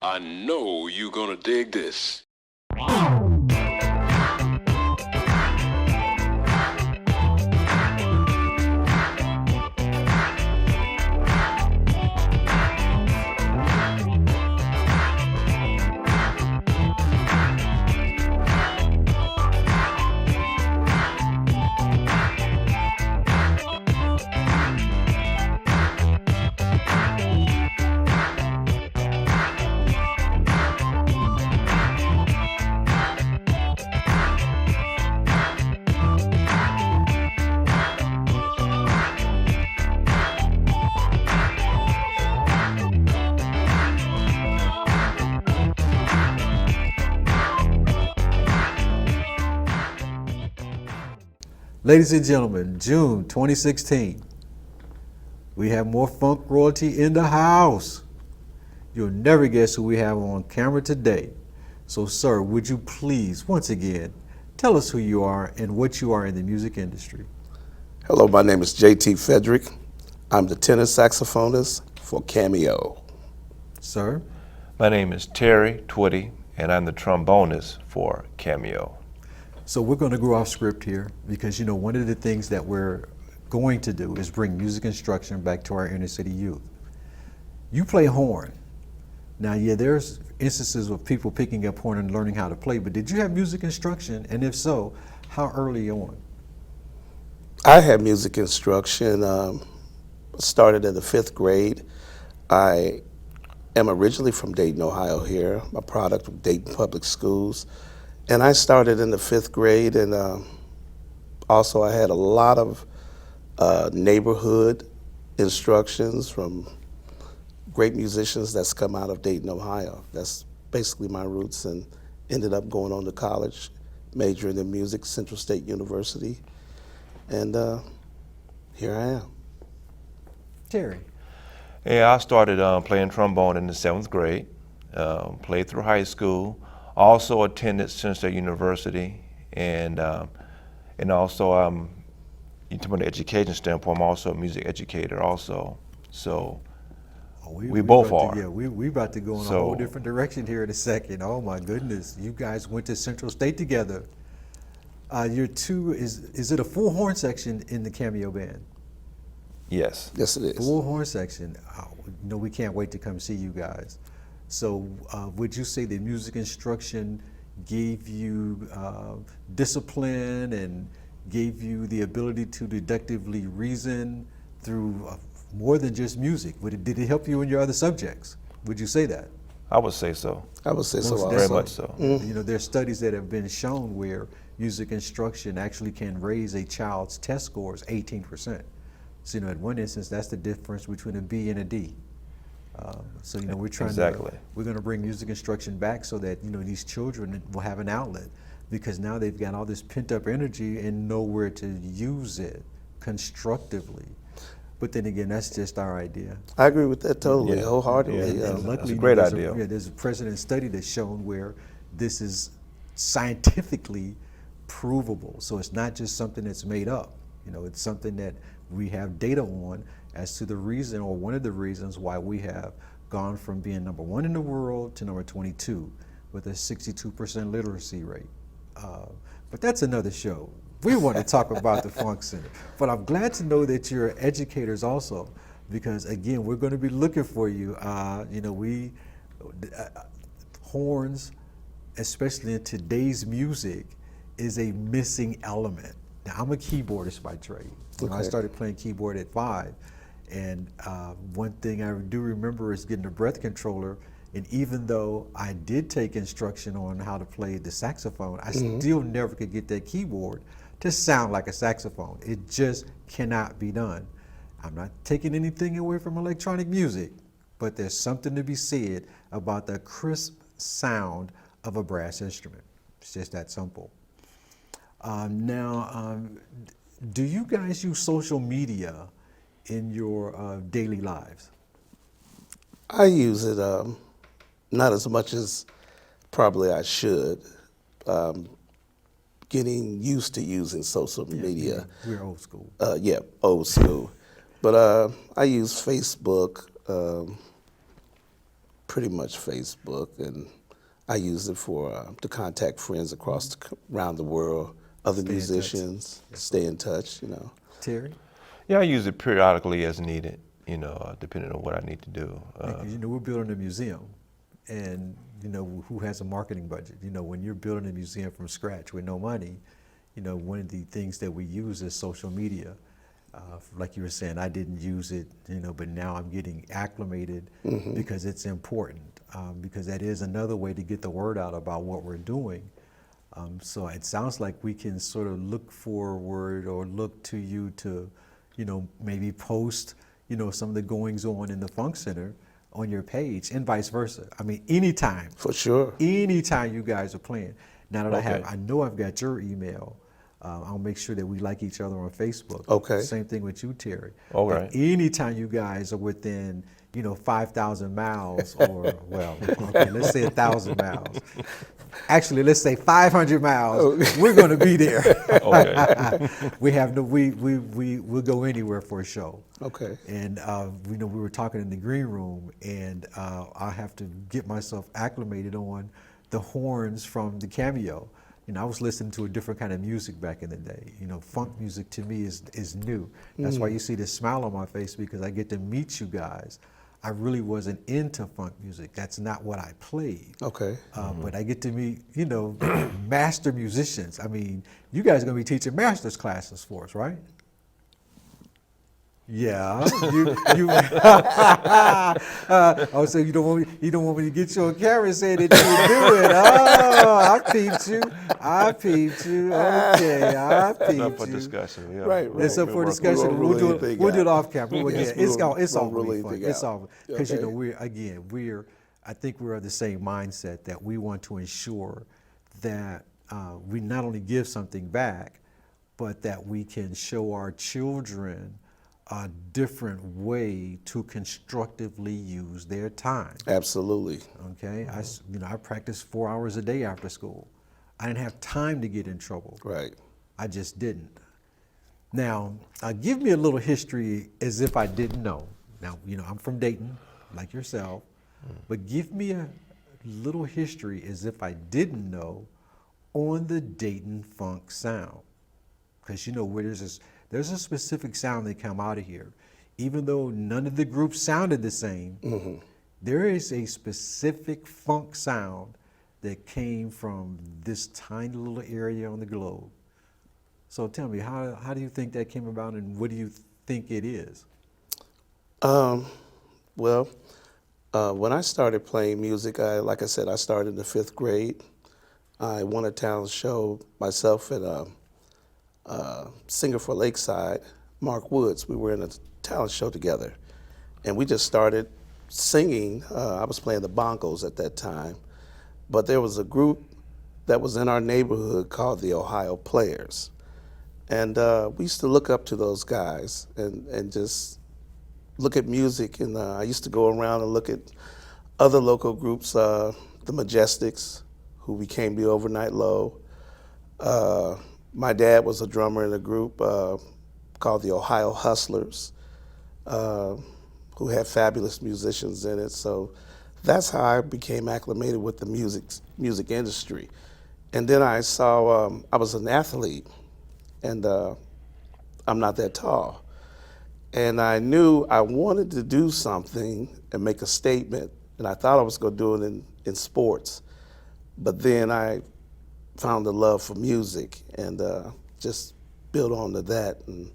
I know you're gonna dig this. Ladies and gentlemen, June 2016, we have more funk royalty in the house. You'll never guess who we have on camera today. So, sir, would you please, once again, tell us who you are and what you are in the music industry? Hello, my name is JT Fedrick. I'm the tenor saxophonist for CAMEO. Sir? My name is Terry Twitty, and I'm the trombonist for CAMEO. So we're going to go off script here because, one of the things that we're going to do is bring music instruction back to our inner city youth. You play horn. Now, yeah, there's instances of people picking up horn and learning how to play, but did you have music instruction? And if so, how early on? I had music instruction, started in the 5th grade. I am originally from Dayton, Ohio here, a product of Dayton Public Schools. And I started in the 5th grade, and also I had a lot of neighborhood instructions from great musicians that's come out of Dayton, Ohio. That's basically my roots, and ended up going on to college, majoring in music, Central State University, and here I am. Terry? Yeah, I started playing trombone in the 7th grade, played through high school, also attended Central State University, and also, from an education standpoint, I'm also a music educator also. So we both are. Yeah, we about to go in a whole different direction here in a second. Oh my goodness, you guys went to Central State together. Is it a full horn section in the CAMEO band? Yes. Yes, it is. Full horn section. We can't wait to come see you guys. So would you say the music instruction gave you discipline and gave you the ability to deductively reason through more than just music? Did it help you in your other subjects? Would you say that? I would say so. I would say so also. Very much so. There's studies that have been shown where music instruction actually can raise a child's test scores 18%. So, at one instance, that's the difference between a B and a D. We're trying we're going to bring music instruction back so that, these children will have an outlet, because now they've got all this pent up energy and know where to use it constructively. But then again, that's just our idea. I agree with that totally, wholeheartedly. And luckily, that's a great idea. There's a precedent study that's shown where this is scientifically provable. So it's not just something that's made up. It's something that we have data on as to the reason, or one of the reasons, why we have gone from being number 1 in the world to number 22 with a 62% literacy rate. But that's another show. We want to talk about the Funk Center. But I'm glad to know that you're educators also, because again, we're going to be looking for you. Horns, especially in today's music, is a missing element. Now, I'm a keyboardist by trade. I started playing keyboard at 5. And one thing I do remember is getting a breath controller. And even though I did take instruction on how to play the saxophone, I still never could get that keyboard to sound like a saxophone. It just cannot be done. I'm not taking anything away from electronic music, but there's something to be said about the crisp sound of a brass instrument. It's just that simple. Do you guys use social media in your daily lives? I use it not as much as probably I should. Getting used to using social media. We're old school. Old school. But I use Facebook, pretty much Facebook, and I use it for to contact friends around the world, other musicians, stay in touch, you know. Terry? Yeah, I use it periodically as needed, you know, depending on what I need to do. Because, you know, we're building a museum, and, you know, who has a marketing budget? You know, when you're building a museum from scratch with no money, you know, one of the things that we use is social media. Like you were saying, I didn't use it, you know, but now I'm getting acclimated because it's important, because that is another way to get the word out about what we're doing. So it sounds like we can sort of look forward or look to you to, you know, maybe post, you know, some of the goings on in the Funk Center on your page and vice versa. I mean, anytime. For sure. Anytime you guys are playing. Now that Okay. I know I've got your email. I'll make sure that we like each other on Facebook. Okay. Same thing with you, Terry. All But right. anytime you guys are within, you know, 5,000 miles or, well, okay, let's say 1,000 miles. Actually, let's say 500 miles. We're going to be there. Okay. We'll go anywhere for a show. Okay. And you know, we were talking in the green room, and I have to get myself acclimated on the horns from the CAMEO. You know, I was listening to a different kind of music back in the day. You know, funk music to me is new. That's why you see this smile on my face, because I get to meet you guys. I really wasn't into funk music. That's not what I played. Okay. But I get to meet, you know, master musicians. I mean, you guys are gonna be teaching master's classes for us, right? Yeah, oh, so you don't want me to get you on camera and say that you do it. Oh, I peeped you. Okay, I Up peeped for you. discussion. Yeah. Right, right. It's up for We'll discussion. rule We'll anything do it out. off camera. Well, Yes, yeah, it's we'll all rule really fun. anything It's out. all because you Okay. know I think we're of the same mindset that we want to ensure that we not only give something back, but that we can show our children a different way to constructively use their time. Absolutely. Okay, I practiced 4 hours a day after school. I didn't have time to get in trouble. Right. I just didn't. Now, give me a little history as if I didn't know. Now, you know, I'm from Dayton, like yourself, but give me a little history as if I didn't know on the Dayton funk sound. Because, you know, where there's a specific sound that come out of here. Even though none of the groups sounded the same, there is a specific funk sound that came from this tiny little area on the globe. So tell me, how do you think that came about, and what do you think it is? Well, when I started playing music, like I said, I started in the 5th grade. I won a talent show myself at Singer for Lakeside, Mark Woods. We were in a talent show together, and we just started singing. I was playing the bongos at that time, but there was a group that was in our neighborhood called the Ohio Players, and we used to look up to those guys and just look at music. And I used to go around and look at other local groups, the Majestics, who became the Overnight Low. My dad was a drummer in a group called the Ohio Hustlers, who had fabulous musicians in it. So that's how I became acclimated with the music industry. And then I saw, I was an athlete, and I'm not that tall. And I knew I wanted to do something and make a statement, and I thought I was going to do it in sports. But then I found the love for music and just built on to that. And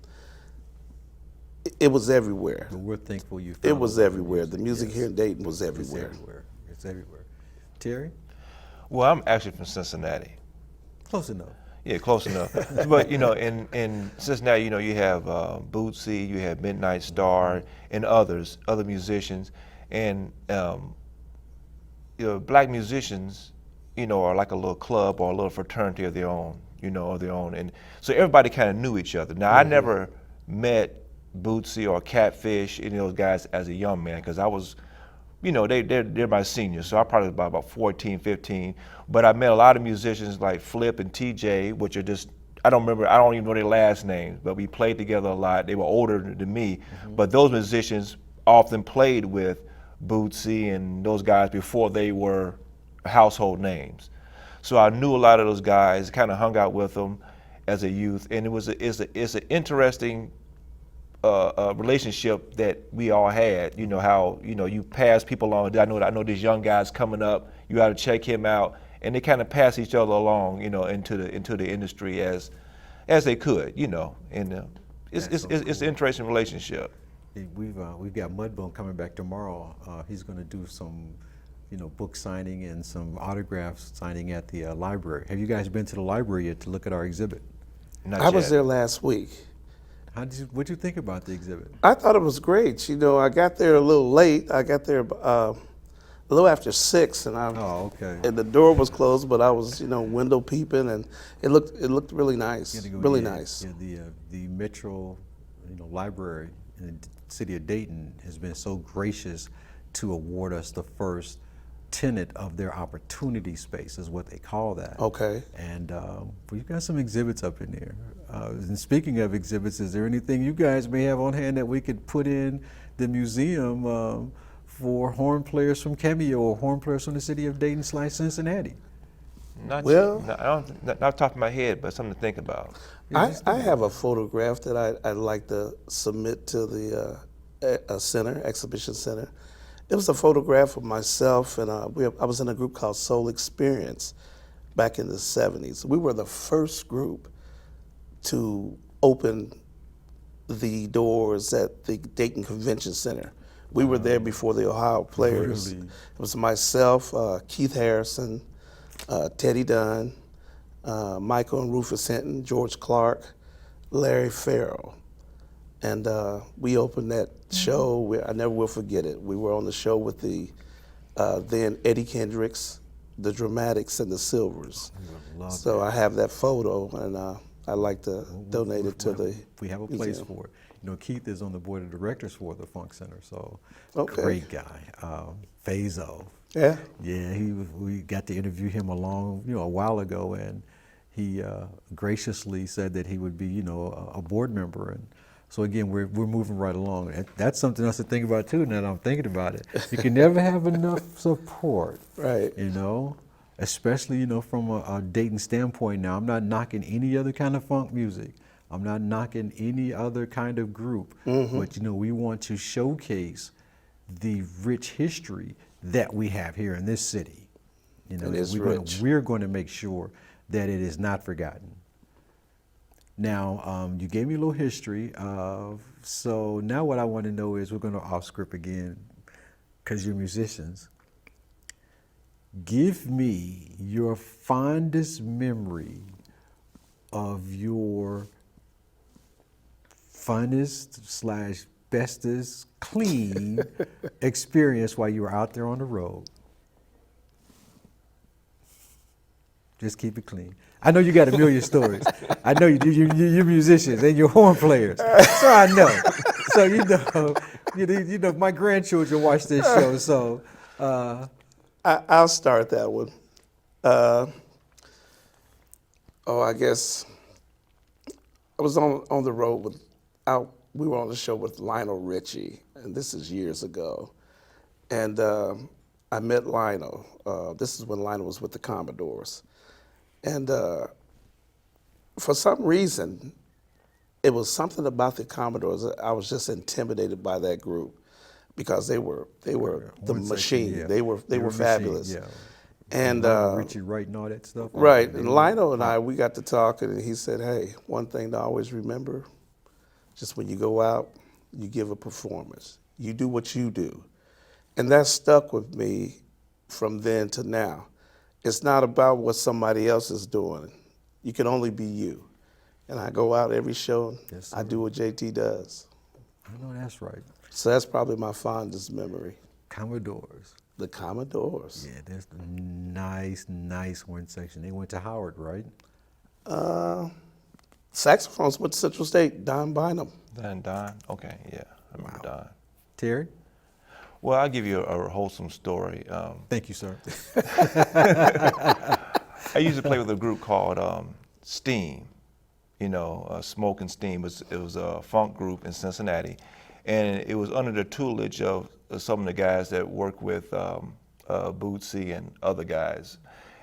it was everywhere. But we're thankful you found It was a love for everywhere. The music Yes. here in Dayton was It's everywhere. everywhere. It's everywhere. Terry? Well, I'm actually from Cincinnati. Close enough. Yeah, close enough. But you know, in Cincinnati, you know, you have Bootsy, you have Midnight Star, and other musicians, and you know, black musicians, you know, are like a little club or a little fraternity of their own, you know, and so everybody kind of knew each other. Now, I never met Bootsy or Catfish, any of those guys as a young man, because I was, you know, they're my seniors, so I probably was about 14, 15. But I met a lot of musicians like Flip and TJ, which are just, I don't even know their last names, but we played together a lot. They were older than me, but those musicians often played with Bootsy and those guys before they were household names. So I knew a lot of those guys, kind of hung out with them as a youth, and it's an interesting relationship that we all had. You know how you pass people on. I know these young guys coming up. You got to check him out, and they kind of pass each other along, into the industry as they could, and it's an interesting relationship. We've got Mudbone coming back tomorrow. He's going to do some, book signing and some autograph signing at the library. Have you guys been to the library yet to look at our exhibit? I was there last week. What'd you think about the exhibit? I thought it was great. I got there a little late. I got there a little after 6, and and the door was closed, but I was window peeping, and it looked really nice. Really nice. Yeah, the Metro library in the city of Dayton has been so gracious to award us the first tenet of their opportunity space, is what they call that. Okay. And we've got some exhibits up in there. And speaking of exhibits, is there anything you guys may have on hand that we could put in the museum for horn players from CAMEO or horn players from the city of Dayton/Cincinnati? Not off the top of my head, but something to think about. I have a photograph that I'd like to submit to the exhibition center. It was a photograph of myself, and I was in a group called Soul Experience back in the 70s. We were the first group to open the doors at the Dayton Convention Center. We were there before the Ohio players. Really? It was myself, Keith Harrison, Teddy Dunn, Michael and Rufus Hinton, George Clark, Larry Farrell. And we opened that show. I never will forget it. We were on the show with the then Eddie Kendricks, the Dramatics, and the Silvers. So I have that photo, and I'd like to donate it to the We have a place museum. for it. Keith is on the board of directors for the Funk Center, so Okay. great guy. Fazo. Yeah. Yeah, we got to interview him a while ago, and he graciously said that he would be, a board member. And so again, we're moving right along. That's something else to think about too. Now that I'm thinking about it, you can never have enough support, Right. Especially from a Dayton standpoint. Now, I'm not knocking any other kind of funk music. I'm not knocking any other kind of group, but we want to showcase the rich history that we have here in this city. It is rich. We're going to make sure that it is not forgotten. Now, you gave me a little history, so now what I want to know is, we're going to off script again, because you're musicians. Give me your fondest memory of your funnest/bestest clean experience while you were out there on the road. Just keep it clean. I know you got a million stories. I know you're musicians and you're horn players, so I know. So my grandchildren watch this show. So I'll start that one. I guess I was on the road we were on the show with Lionel Richie, and this is years ago. And I met Lionel. This is when Lionel was with the Commodores. And for some reason, it was something about the Commodores. I was just intimidated by that group, because they were the machine. Yeah. They were fabulous. Machine, yeah. And Richie writing all that stuff. right, and Lionel and we got to talking, and he said, "Hey, one thing to always remember: just when you go out, you give a performance. You do what you do," and that stuck with me from then to now. It's not about what somebody else is doing. You can only be you. And I go out every show. Yes, I do what JT does. I know that's right. So that's probably my fondest memory. Commodores. The Commodores. Yeah, that's a nice horn section. They went to Howard, right? Saxophones went to Central State, Don Bynum. Don. Okay, yeah, I remember Don. Terry? Well, I'll give you a wholesome story. Thank you, sir. I used to play with a group called Steam, Smoke and Steam. It was a funk group in Cincinnati. and it was under the tutelage of some of the guys that work with Bootsy and other guys.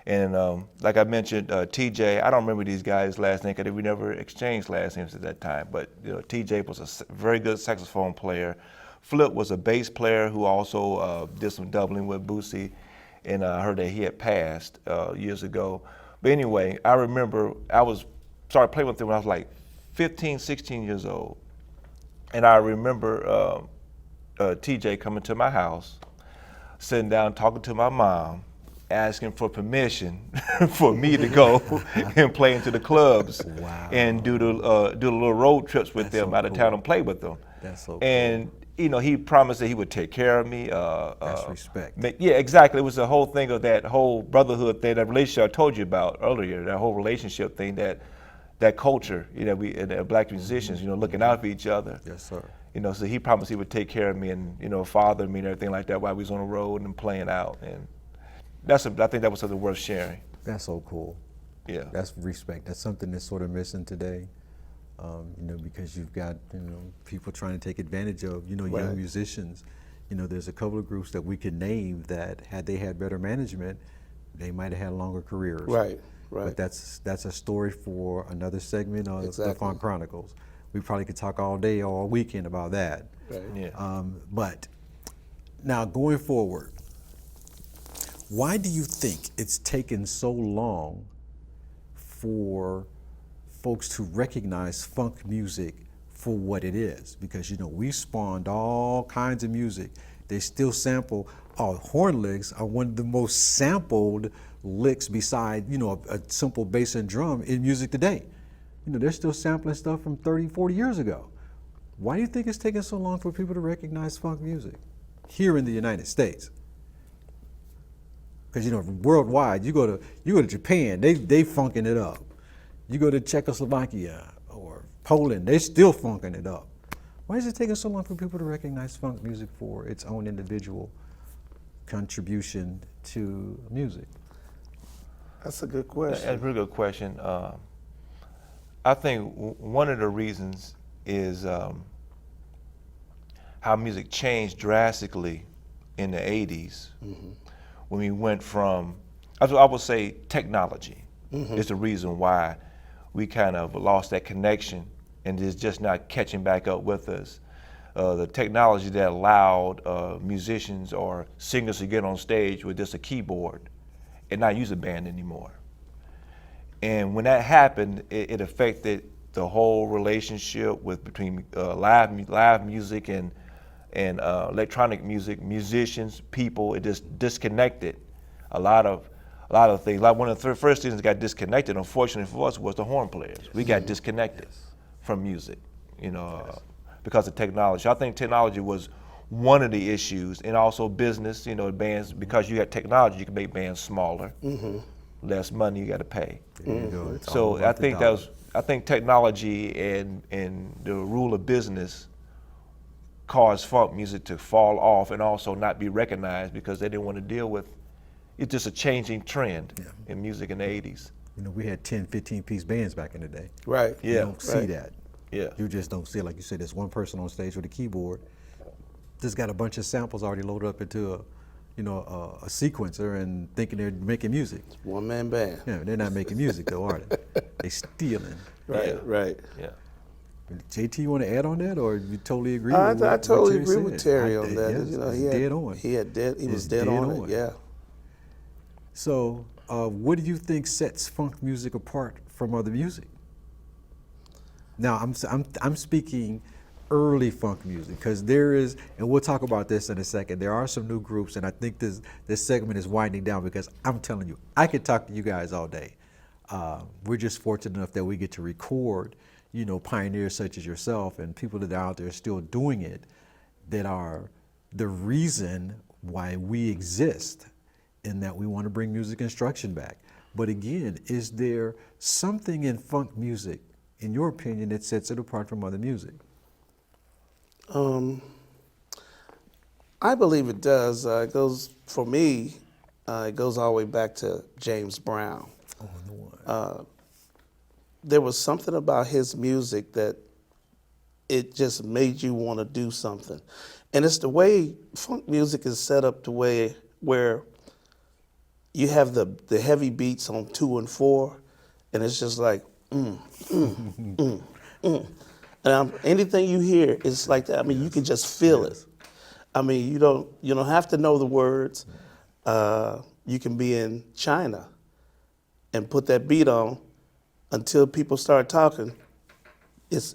And like I mentioned, TJ, I don't remember these guys' last name because we never exchanged last names at that time, but TJ was a very good saxophone player. Flip was a bass player who also did some doubling with Bootsy, and I heard that he had passed years ago. But anyway, I remember started playing with him when I was like 15, 16 years old. And I remember TJ coming to my house, sitting down talking to my mom, asking for permission for me to go and play into the clubs. Wow. And do the little road trips with them out of town and play with them. That's so and he promised that he would take care of me. That's respect. Yeah, exactly. It was the whole thing of that whole brotherhood thing, that relationship I told you about earlier, that whole relationship thing, that culture, we black musicians, looking out for each other. Yes, sir. So he promised he would take care of me and father me and everything like that while we was on the road and playing out. And I think that was something worth sharing. That's so cool. Yeah. That's respect. That's something that's sort of missing today. Because you've got, people trying to take advantage of, young musicians. There's a couple of groups that we could name that had they had better management, they might have had longer careers. Right. But that's a story for another segment of the Funk Chronicles. We probably could talk all day, all weekend about that. Right. Yeah. But now going forward, why do you think it's taken so long for folks to recognize funk music for what it is? Because we spawned all kinds of music. They still sample. Horn licks are one of the most sampled licks beside a simple bass and drum in music today. They're still sampling stuff from 30, 40 years ago. Why do you think it's taking so long for people to recognize funk music here in the United States? Because worldwide, you go to Japan, they funking it up. You go to Czechoslovakia or Poland, they still funking it up. Why is it taking so long for people to recognize funk music for its own individual contribution to music? That's a good question. That's a really good question. I think one of the reasons is how music changed drastically in the 80s when we went from, I would say technology is the reason why we kind of lost that connection and is just not catching back up with us. The technology that allowed musicians or singers to get on stage with just a keyboard and not use a band anymore. And when that happened, it affected the whole relationship between live music and electronic music, musicians, people. It just disconnected a lot of things. Like one of the first things that got disconnected, unfortunately for us, was the horn players. We got disconnected from music, because of technology. I think technology was one of the issues, and also business. Bands, because you had technology, you can make bands smaller. Less money you got to pay. So I think technology and the rule of business caused funk music to fall off and also not be recognized because they didn't want to deal with. It's just a changing trend in music in the 80s. We had 10, 15-piece bands back in the day. Right. You don't see that. Yeah. You just don't see it. Like you said, there's one person on stage with a keyboard, just got a bunch of samples already loaded up into a sequencer and thinking they're making music. One-man band. Yeah, they're not making music though, are they? They stealing. Right, right. Yeah. JT, you want to add on that, or you totally agree? I with what totally Terry agree said? with Terry on that. Yes, dead on. He was dead on it. Yeah. So, what do you think sets funk music apart from other music? Now, I'm speaking early funk music, because there is, and we'll talk about this in a second, there are some new groups, and I think this segment is winding down because I'm telling you, I could talk to you guys all day. We're just fortunate enough that we get to record, pioneers such as yourself and people that are out there still doing it, that are the reason why we exist, in that we want to bring music instruction back. But again, is there something in funk music, in your opinion, that sets it apart from other music? I believe it does. It goes, for me, it goes all the way back to James Brown. Oh, no. There was something about his music that it just made you want to do something. And it's the way funk music is set up, the way where you have the heavy beats on 2 and 4, and it's just like, And anything you hear is like that. I mean, you can just feel it. I mean, you don't have to know the words. You can be in China and put that beat on until people start talking.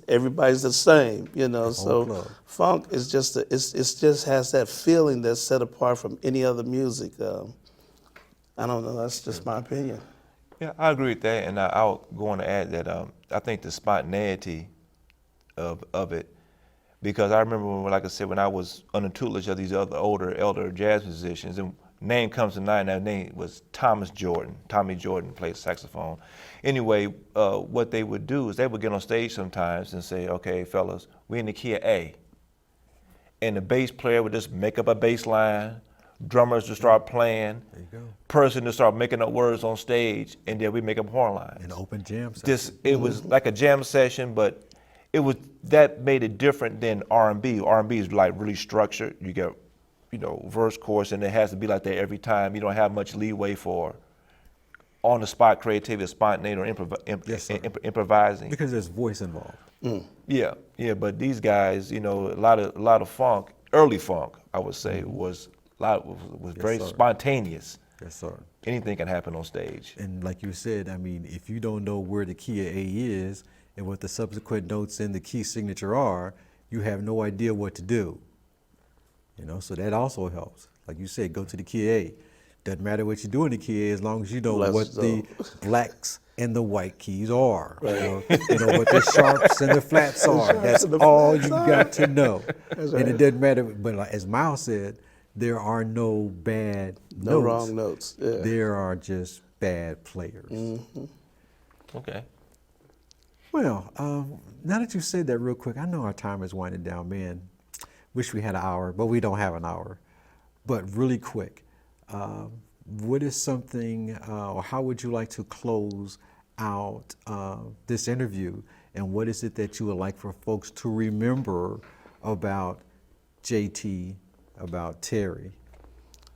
Everybody's the same, So funk is just it's just has that feeling that's set apart from any other music. I don't know. That's just my opinion. Yeah, I agree with that, and I'll go on to add that I think the spontaneity of it, because I remember when, like I said, when I was under tutelage of these other elder jazz musicians, and name comes to mind, that name was Tommy Jordan played saxophone. Anyway, what they would do is they would get on stage sometimes and say, okay, fellas, we're in the key of A. And the bass player would just make up a bass line, drummers to start playing, person to start making up words on stage, and then we make up horn lines. An open jam session. It was like a jam session, but that made it different than R&B. R&B is like really structured. You get, verse, chorus, and it has to be like that every time. You don't have much leeway for on-the-spot creativity, spontaneity, or improvising. Because there's voice involved. Yeah, but these guys, a lot of funk, early funk, I would say, was very spontaneous. Yes, sir. Anything can happen on stage. And like you said, I mean, if you don't know where the key of A is and what the subsequent notes in the key signature are, you have no idea what to do. So that also helps. Like you said, go to the key of A. Doesn't matter what you do in the key of A as long as you know what the blacks and the white keys are. Right. You know what the sharps and the flats are. That's all you got to know. Right. And it doesn't matter, but like, as Miles said, there are no bad notes. No wrong notes. Yeah. There are just bad players. Mm-hmm. Okay. Well, now that you said that real quick, I know our time is winding down, man. Wish we had an hour, but we don't have an hour. But really quick, what is something, or how would you like to close out this interview? And what is it that you would like for folks to remember about JT, about Terry,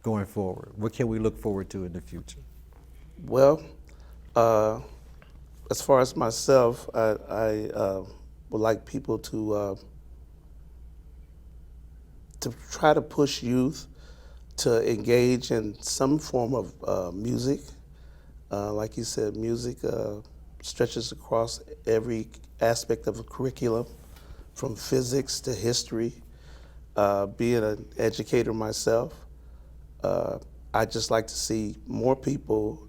going forward? What can we look forward to in the future? Well, as far as myself, I would like people to try to push youth to engage in some form of music. Like you said, music stretches across every aspect of a curriculum, from physics to history. Being an educator myself, I just like to see more people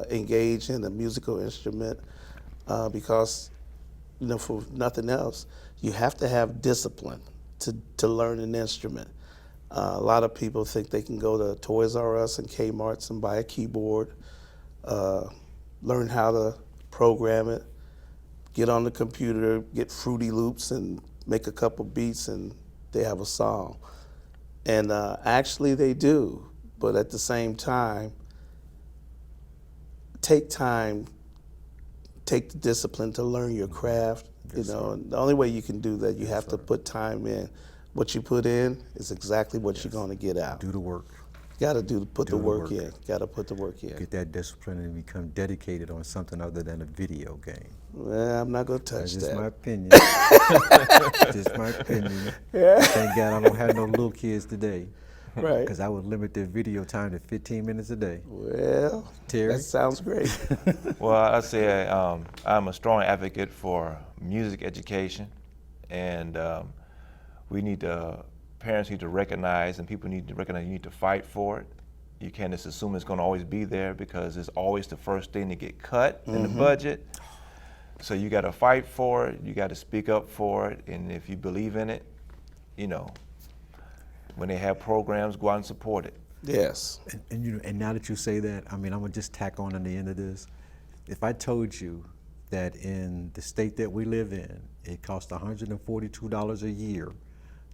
engage in a musical instrument because, for nothing else, you have to have discipline to learn an instrument. A lot of people think they can go to Toys R Us and Kmart's and buy a keyboard, learn how to program it, get on the computer, get Fruity Loops and make a couple beats, and they have a song. And actually they do, but at the same time, take the discipline to learn your craft. Yes, and the only way you can do that, you have to put time in. What you put in is exactly what you're going to get out. Do the work. Got to put the work in. Got to put the work in. Get that discipline and become dedicated on something other than a video game. Well, I'm not going to touch that. That's just my opinion. Just my opinion. Yeah. Thank God I don't have no little kids today. Right. Because I would limit their video time to 15 minutes a day. Well, Terry? That sounds great. Well, I say I'm a strong advocate for music education, and parents need to recognize, and people need to recognize you need to fight for it. You can't just assume it's going to always be there, because it's always the first thing to get cut in the budget. So you got to fight for it. You got to speak up for it, and if you believe in it, when they have programs, go out and support it. Yes. And now that you say that, I mean, I'm gonna just tack on the end of this. If I told you that in the state that we live in, it costs $142 a year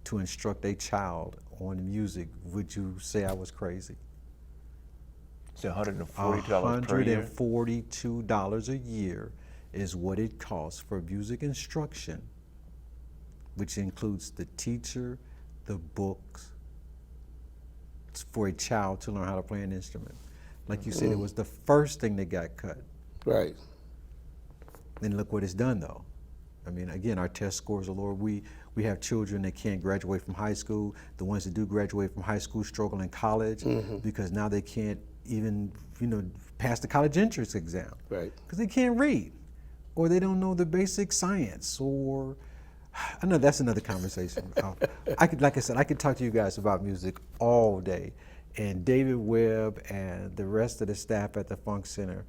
to instruct a child on music, would you say I was crazy? It's $142 per year? $142 a year is what it costs for music instruction which includes the teacher, the books, for a child to learn how to play an instrument. Like you said, it was the first thing that got cut. Right. And look what it's done, though. I mean, again, our test scores are lower. We have children that can't graduate from high school. The ones that do graduate from high school struggle in college because now they can't even, pass the college entrance exam. Right. Because they can't read, or they don't know the basic science, or I know that's another conversation. Like I said, I could talk to you guys about music all day, and David Webb and the rest of the staff at the Funk Center,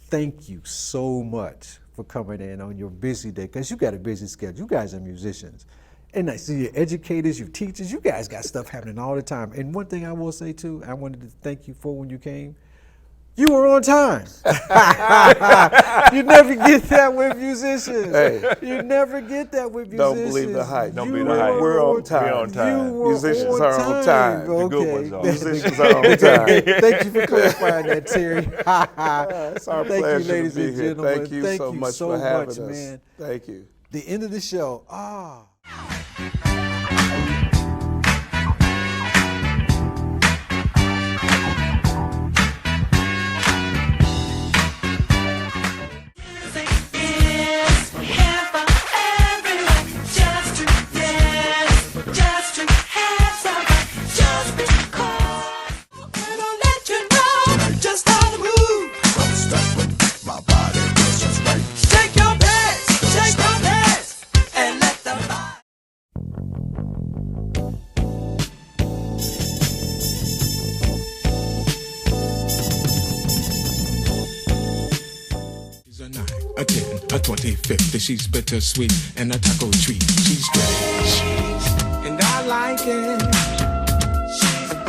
thank you so much for coming in on your busy day, because you got a busy schedule. You guys are musicians. And I see you're educators, you're teachers, you guys got stuff happening all the time. And one thing I will say too, I wanted to thank you for when you came, you were on time. You never get that with musicians. Hey. You never get that with musicians. Don't believe the hype. Don't believe the hype. We're on time. We're on time. You were Musicians on are on time. The good ones Okay. are. Musicians are on time. Thank you for clarifying that, Terry. It's our Thank pleasure you, ladies to be and here. gentlemen. Thank you so much for having us. Man. Thank you. The end of the show. A 10, a 20, 50, she's bittersweet and a taco treat. She's strange, and I like it. She's strange.